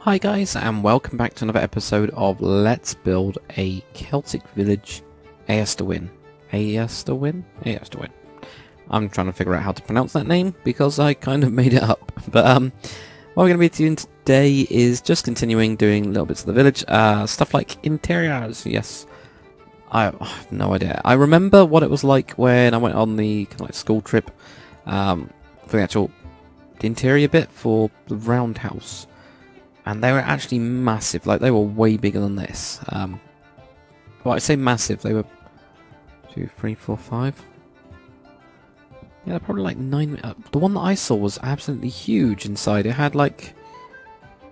Hi guys, and welcome back to another episode of Let's Build a Celtic Village, Aerstwyn. Aerstwyn? Aerstwyn. I'm trying to figure out how to pronounce that name because I kind of made it up. But what we're going to be doing today is just continuing doing little bits of the village. Stuff like interiors, yes. I have no idea. I remember what it was like when I went on the kind of like school trip for the actual interior bit for the roundhouse. And they were actually massive, like they were way bigger than this. Well, I say massive, they were 2, 3, 4, 5. Yeah, they're probably like 9. The one that I saw was absolutely huge inside. It had like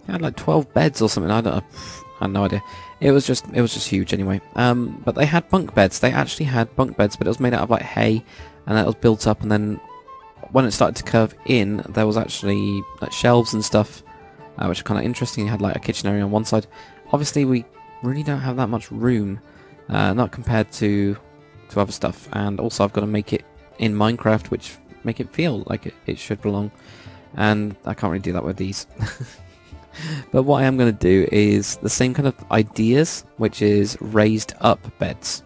12 beds or something. I had no idea. It was just huge anyway. But they had bunk beds. They actually had bunk beds, but it was made out of like hay, and that was built up. And then when it started to curve in, there was actually like shelves and stuff. Which are kind of interesting. You had like a kitchen area on one side. Obviously, we really don't have that much room, not compared to other stuff. And also, I've got to make it in Minecraft, which make it feel like it should belong. And I can't really do that with these. But what I am going to do is the same kind of ideas, which is raised up beds.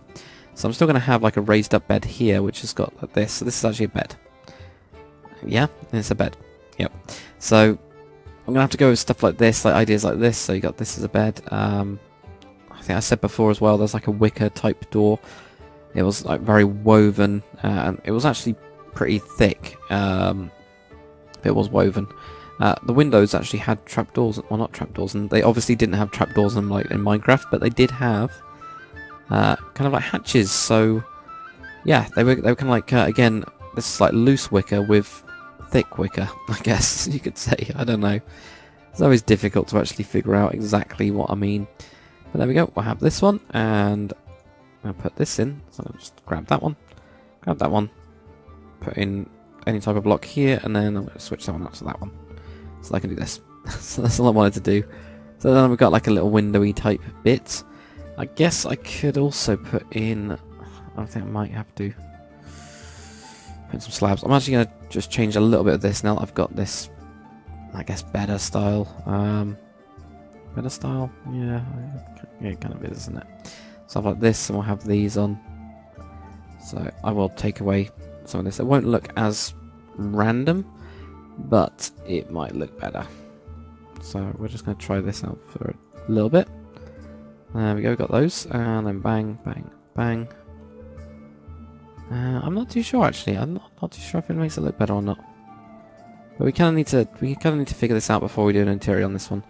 So I'm still going to have like a raised up bed here, which has got like this. So this is actually a bed. Yeah, it's a bed. Yep. So I'm going to have to go with stuff like this, like ideas like this. So you got this as a bed. I think I said before as well, there's like a wicker type door. It was like very woven, and it was actually pretty thick. It was woven. The windows actually had trapdoors, well not trapdoors, and they obviously didn't have trapdoors in Minecraft, but they did have kind of like hatches. So yeah, they were kind of like again, this is like loose wicker with thick wicker, I guess you could say. I don't know. It's always difficult to actually figure out exactly what I mean. But there we go. We'll have this one, and I'll put this in. So I'll just grab that one, put in any type of block here, and then I'm going to switch that one up to that one, so I can do this. So that's all I wanted to do. So then we've got like a little windowy type bit. I guess I could also put in, I think I might have to put some slabs. I'm actually going to just change a little bit of this now that I've got this, I guess, better style. Better style? Yeah, it kind of is, isn't it? So I've like this, and we'll have these on. So I will take away some of this. It won't look as random, but it might look better. So we're just going to try this out for a little bit. There we go, got those, and then bang, bang, bang. I'm not too sure actually. I'm not too sure if it makes it look better or not. But we kind of need to figure this out before we do an interior on this one.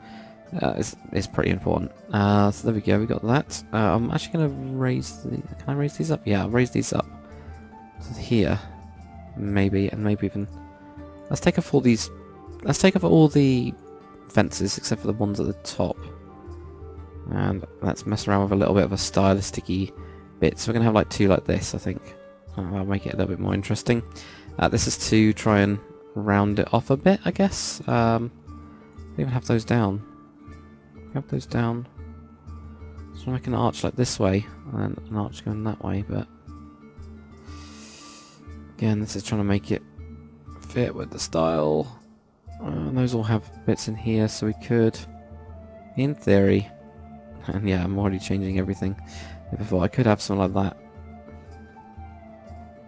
It's pretty important. So there we go. We got that. I'm actually going to raise the. Can I raise these up? Yeah, I'll raise these up to here, maybe, and maybe even. Let's take off all these. Let's take off all the fences except for the ones at the top, and let's mess around with a little bit of a stylistic-y bit. So we're gonna have like two like this, I think. That'll make it a little bit more interesting. This is to try and round it off a bit, I guess. Even have those down. Have those down. So make an arch like this way, and an arch going that way. But again, this is trying to make it fit with the style. And those all have bits in here, so we could, in theory, and yeah, I'm already changing everything. Before I could have something like that.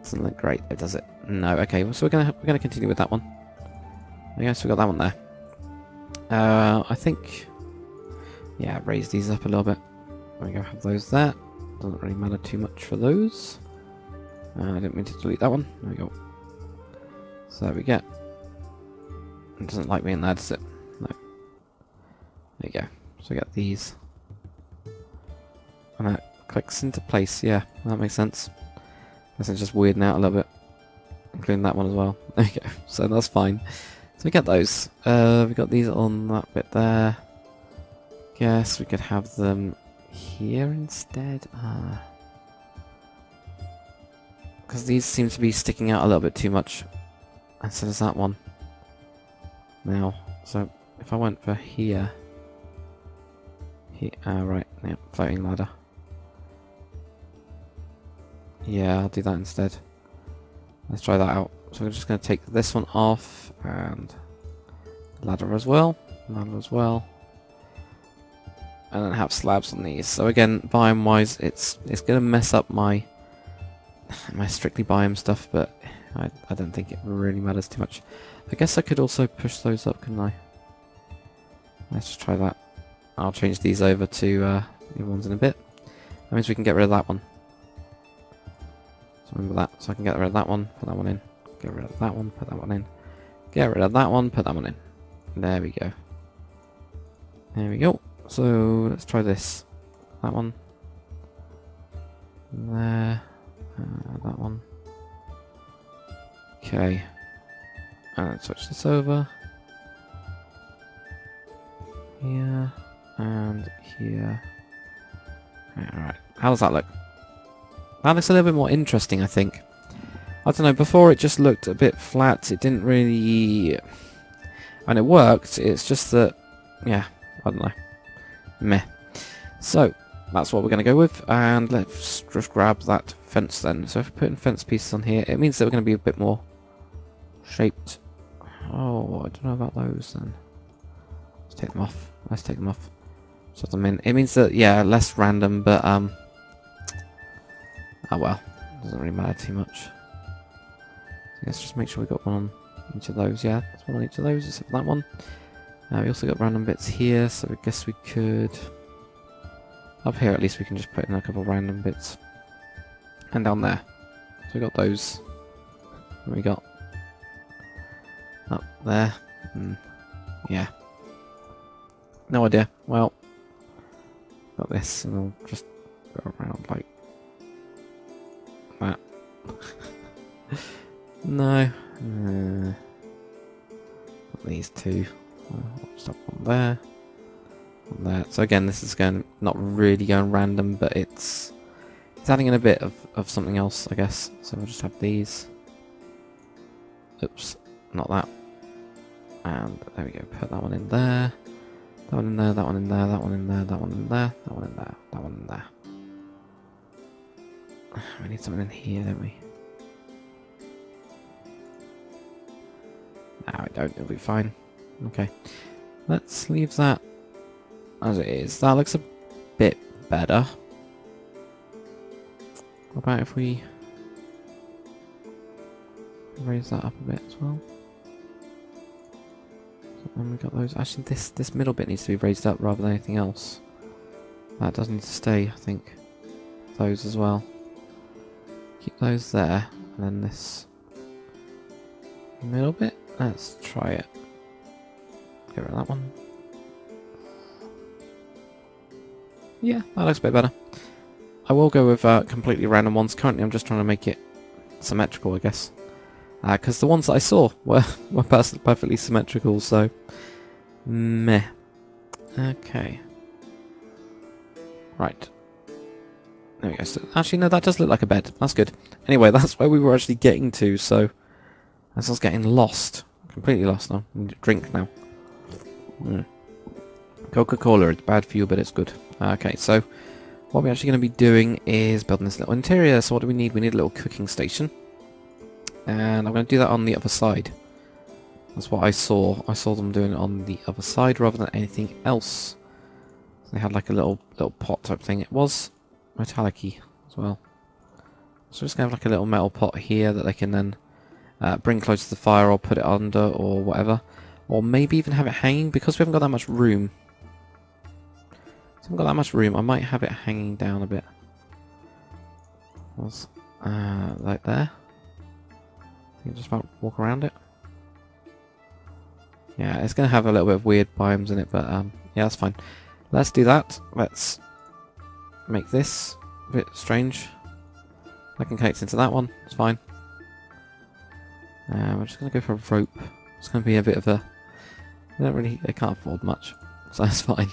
Doesn't look great, though, does it? No. Okay, well, so we're gonna continue with that one. I guess we got that one there. I think, yeah, raise these up a little bit. There we go, have those there. Doesn't really matter too much for those. I didn't mean to delete that one. There we go. So there we go. It doesn't like being there, does it? No. There you go. So we get these. And that clicks into place. Yeah, that makes sense. This is just weirding out a little bit, including that one as well. There you go. So that's fine. So we get those. We got these on that bit there. Guess we could have them here instead. Because these seem to be sticking out a little bit too much. And so does that one. Now, so if I went for here, right, yeah, floating ladder. Yeah, I'll do that instead. Let's try that out. So we're just going to take this one off, and ladder as well, ladder as well. and then have slabs on these. So again, biome wise, it's gonna mess up my strictly biome stuff, but I don't think it really matters too much. I guess I could also push those up, couldn't I? Let's just try that. I'll change these over to the other ones in a bit. That means we can get rid of that one. So remember that. So I can get rid of that one, put that one in. Get rid of that one, put that one in. Get rid of that one, put that one in. There we go. There we go. So let's try this. That one. There. That one. Okay. And switch this over. Here. And here. Alright. How does that look? That looks a little bit more interesting, I think. I don't know, before it just looked a bit flat. It didn't really... And it worked, it's just that... Yeah, I don't know. Meh. So, that's what we're going to go with, and let's just grab that fence then. So if we put in fence pieces on here, it means that we're going to be a bit more shaped. Oh, I don't know about those then. Let's take them off. Let's take them off. Shut them in. It means that, yeah, less random, but, oh well. Doesn't really matter too much. So let's just make sure we got one on each of those. Yeah, there's one on each of those, except for that one. We also got random bits here, so I guess we could... Up here, at least, we can just put in a couple of random bits. And down there. So we got those. And we got... Up there. Yeah. No idea. Well... Got this, and I'll just go around like... that. No. These two. I'll stop on there. On there. So again, this is going not really going random, but it's adding in a bit of something else, I guess. So we'll just have these. Oops, not that. And there we go. Put that one in there. That one in there. That one in there. That one in there. That one in there. That one in there. That one in there. We need something in here, don't we? No, I don't. It'll be fine. Okay. Let's leave that as it is. That looks a bit better. What about if we raise that up a bit as well? So then we got those. Actually, this middle bit needs to be raised up rather than anything else. That does need to stay, I think. Those as well. Keep those there, and then this middle bit. Let's try it. Get rid of that one. Yeah, that looks a bit better. I will go with completely random ones. Currently, I'm just trying to make it symmetrical, I guess. Because the ones that I saw were perfectly symmetrical, so... Meh. Okay. Right. There we go. So, actually, no, that does look like a bed. That's good. Anyway, that's where we were actually getting to, so... As I was getting lost. Completely lost now. I need a drink now. Coca-Cola, it's bad for you, but it's good. Okay, so what we're actually going to be doing is building this little interior. So what do we need? We need a little cooking station. And I'm going to do that on the other side. That's what I saw. I saw them doing it on the other side rather than anything else. So they had like a little pot type thing. It was metallic-y as well. So we're just going to have like a little metal pot here that they can then bring close to the fire or put it under or whatever. Or maybe even have it hanging, because we haven't got that much room. Haven't got that much room. I might have it hanging down a bit. Like there. I think just about walk around it. Yeah, it's going to have a little bit of weird biomes in it, but yeah, that's fine. Let's do that. Let's make this a bit strange. I can connect into that one. It's fine. We're just going to go for a rope. It's going to be a bit of a... They can't afford much, so that's fine.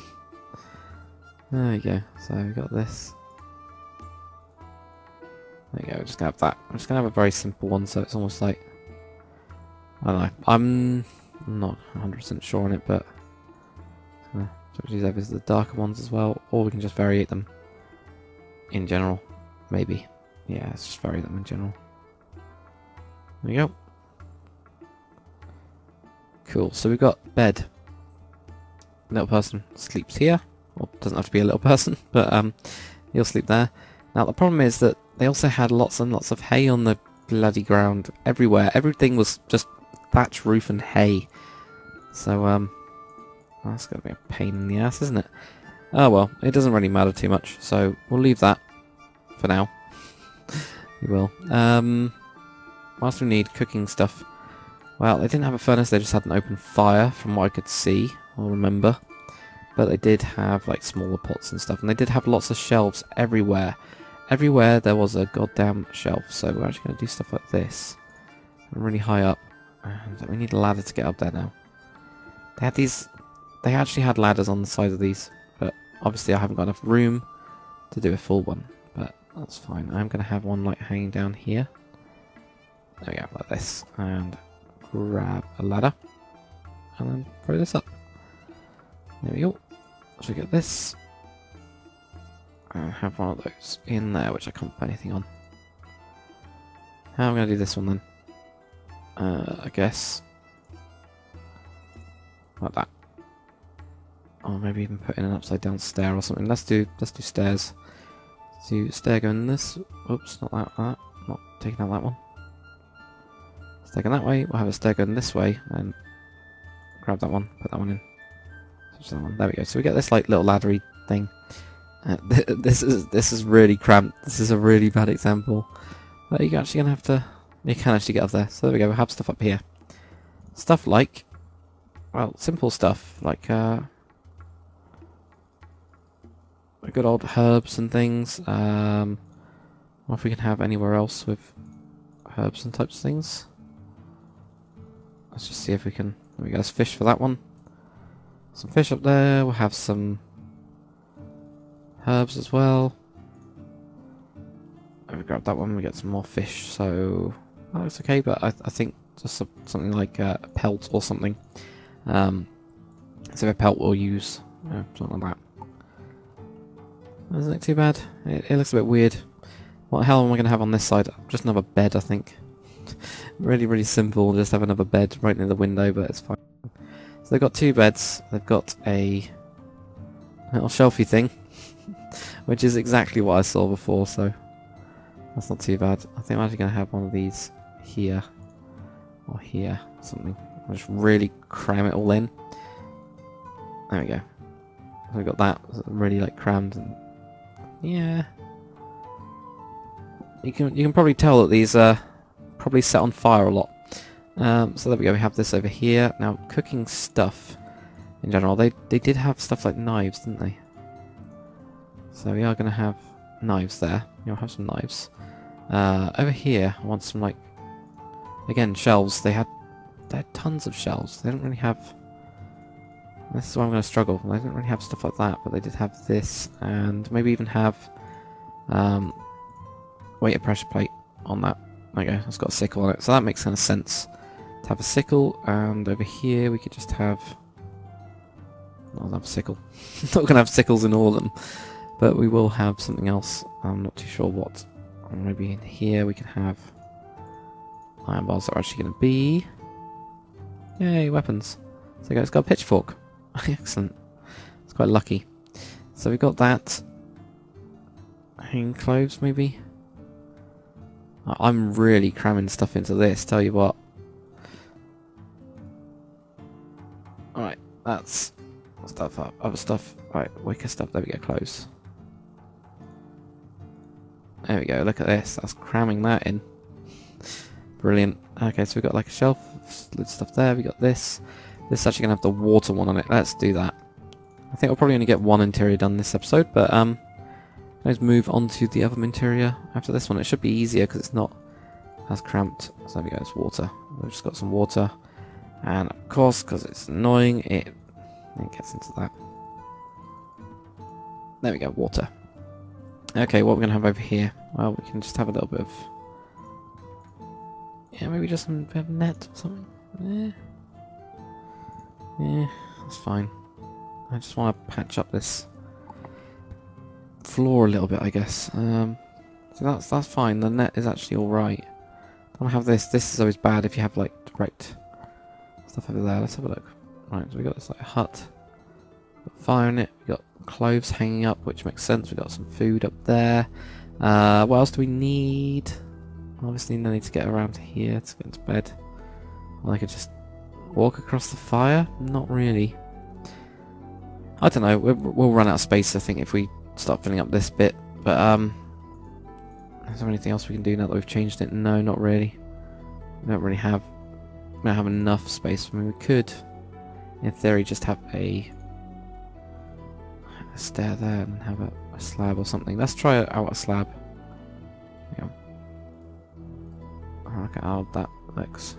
There we go. So we've got this. There you go. We're just going to have that. I'm just going to have a very simple one, so it's almost like... I don't know. I'm not 100% sure on it, but... I'm going to switch these over to the darker ones as well, or we can just variate them in general. Maybe. Yeah, let's just vary them in general. There you go. Cool, so we've got bed. Little person sleeps here. Well, doesn't have to be a little person, but he'll sleep there. Now the problem is that they also had lots and lots of hay on the bloody ground everywhere. Everything was just thatch roof and hay. So that's gonna be a pain in the ass, isn't it? Oh well, it doesn't really matter too much, so we'll leave that for now. We will. What else do we need? Cooking stuff. Well, they didn't have a furnace, they just had an open fire, from what I could see, or remember. But they did have, like, smaller pots and stuff, and they did have lots of shelves everywhere. Everywhere there was a goddamn shelf, so we're actually going to do stuff like this. Really high up, and we need a ladder to get up there now. They had these... They actually had ladders on the side of these, but obviously I haven't got enough room to do a full one, but that's fine. I'm going to have one, like, hanging down here. There we go, like this, and grab a ladder, and then throw this up. There we go. So we get this, and have one of those in there, which I can't put anything on. How am I going to do this one then? I guess like that, or maybe even put in an upside down stair or something. Let's do stairs. So stair going this. Oops, not that. Not taking out that one. Stair going that way. We'll have a stair going this way, and grab that one. Put that one in. That one. There we go. So we get this like little laddery thing. This is really cramped. This is a really bad example. But you're actually gonna have to. You can actually get up there. So there we go. We have stuff up here. Stuff like, well, simple stuff like good old herbs and things. Or if we can have anywhere else with herbs and types of things. Let's just see if we can. There we go. There's fish for that one. Some fish up there. We'll have some herbs as well. And we grab that one. We get some more fish. So that looks okay. But I think just something like a pelt or something. So a pelt we'll use something like that. Doesn't look too bad. It looks a bit weird. What the hell am I going to have on this side? Just another bed, I think. Really, really simple. Just have another bed right near the window, but it's fine. So they've got two beds. They've got a little shelfie thing, which is exactly what I saw before, so that's not too bad. I think I'm actually going to have one of these here, or here, something. I'll just really cram it all in. There we go. So we've got that really like crammed, and yeah. You can probably tell that these are probably set on fire a lot. So there we go, we have this over here. Now, cooking stuff in general, they did have stuff like knives, didn't they? So we are going to have knives there. You'll have some knives. Over here, I want some, like, again, shelves. They had tons of shelves. They don't really have... This is why I'm going to struggle. They don't really have stuff like that, but they did have this, and maybe even have weighted pressure plate on that. There you go, it's got a sickle on it, so that makes kind of sense to have a sickle. And over here we could just have... I'll have a sickle. Not going to have sickles in all of them, but we will have something else. I'm not too sure what. Or maybe in here we can have iron bars that are actually going to be... Yay, weapons. So there you go, it's got a pitchfork. Excellent. It's quite lucky. So we've got that. Hanging clothes, maybe? I'm really cramming stuff into this, tell you what. Alright, that's stuff up. Other stuff. Right, wicker stuff. There we go, clothes. There we go, look at this. That's cramming that in. Brilliant. Okay, so we've got like a shelf, loads of stuff there. We got this. This is actually going to have the water one on it. Let's do that. I think we'll probably only get one interior done this episode, but let's move on to the other interior after this one. It should be easier because it's not as cramped. So there we go, it's water. We've just got some water. And of course, because it's annoying, it gets into that. There we go, water. Okay, what we're going to have over here? Well, we can just have a little bit of... Yeah, maybe just some bit of net or something. Yeah, that's fine. I just want to patch up this floor a little bit, I guess. So that's fine. The net is actually all right. Don't have this. This is always bad if you have like direct stuff over there. Let's have a look. Right, so we got this like hut. Got fire in it. We got clothes hanging up, which makes sense. We've got some food up there. What else do we need? Obviously, I need to get around here to get into bed. Or I could just walk across the fire? Not really. I don't know. We'll run out of space, I think, if we start filling up this bit. But is there anything else we can do now that we've changed it? No, not really. We don't really have. We don't have enough space. I mean, we could, in theory, just have a stair there and have a slab or something. Let's try out a slab. Yeah. Look at how that looks.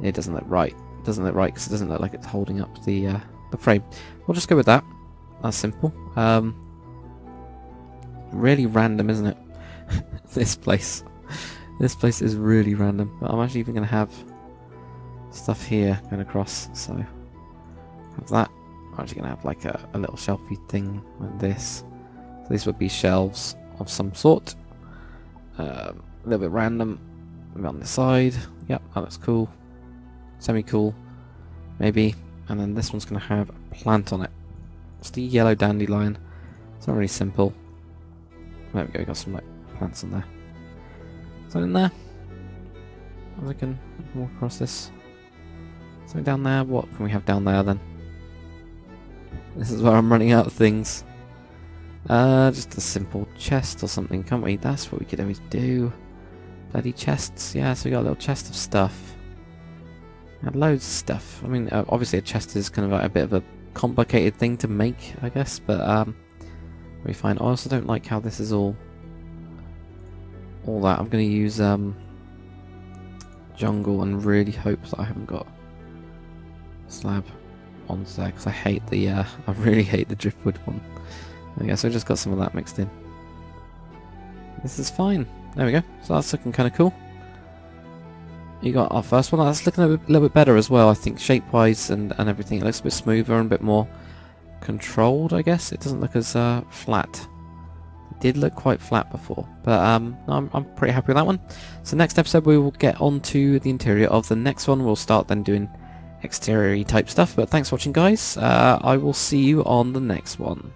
It doesn't look right. It doesn't look right because it doesn't look like it's holding up the frame. We'll just go with that. That's simple. Really random, isn't it? This place. This place is really random. But I'm actually even going to have stuff here going across. So have that. I'm actually going to have like a little shelfy thing like this. So these would be shelves of some sort. A little bit random. Maybe on the side. Yep, that looks cool. Semi-cool. Maybe. And then this one's going to have a plant on it. Just a yellow dandelion. It's not really simple. There we go, got some like plants on there. Something in there? I can walk across this. Something down there? What can we have down there then? This is where I'm running out of things. Just a simple chest or something, can't we? That's what we could always do. Bloody chests. Yeah, so we got a little chest of stuff. Had loads of stuff. I mean, obviously a chest is kind of like a bit of a complicated thing to make, I guess, but we find. I also don't like how this is all that. I'm going to use jungle and really hope that I haven't got a slab on there because I hate the I really hate the driftwood one. Okay, so I just got some of that mixed in. This is fine. There we go. So that's looking kind of cool. You got our first one. That's looking a little bit better as well, I think, shape-wise and everything. It looks a bit smoother and a bit more controlled, I guess. It doesn't look as flat. It did look quite flat before, but I'm pretty happy with that one. So next episode we will get on to the interior of the next one. We'll start then doing exterior type stuff, but thanks for watching, guys. I will see you on the next one.